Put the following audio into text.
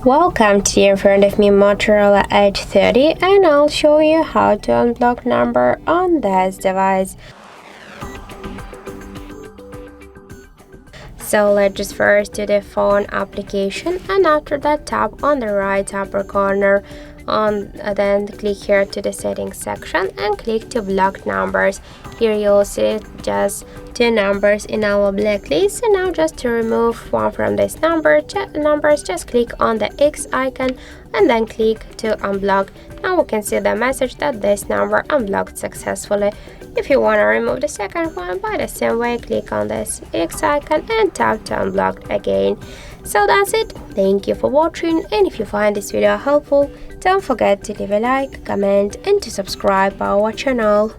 Welcome to in front of me Motorola Edge 30, and I'll show you how to unblock number on this device. So let's just first do the phone application, and after that tap on the right upper corner then click here to the settings section and click to block numbers. Here you'll see just two numbers in our blacklist. So now just to remove one from this numbers, just click on the X icon and then click to unblock. Now we can see the message that this number unblocked successfully. If you want to remove the second one, by the same way, click on this X icon and tap to unblock again. So that's it. Thank you for watching, and if you find this video helpful, don't forget to leave a like, comment and to subscribe our channel.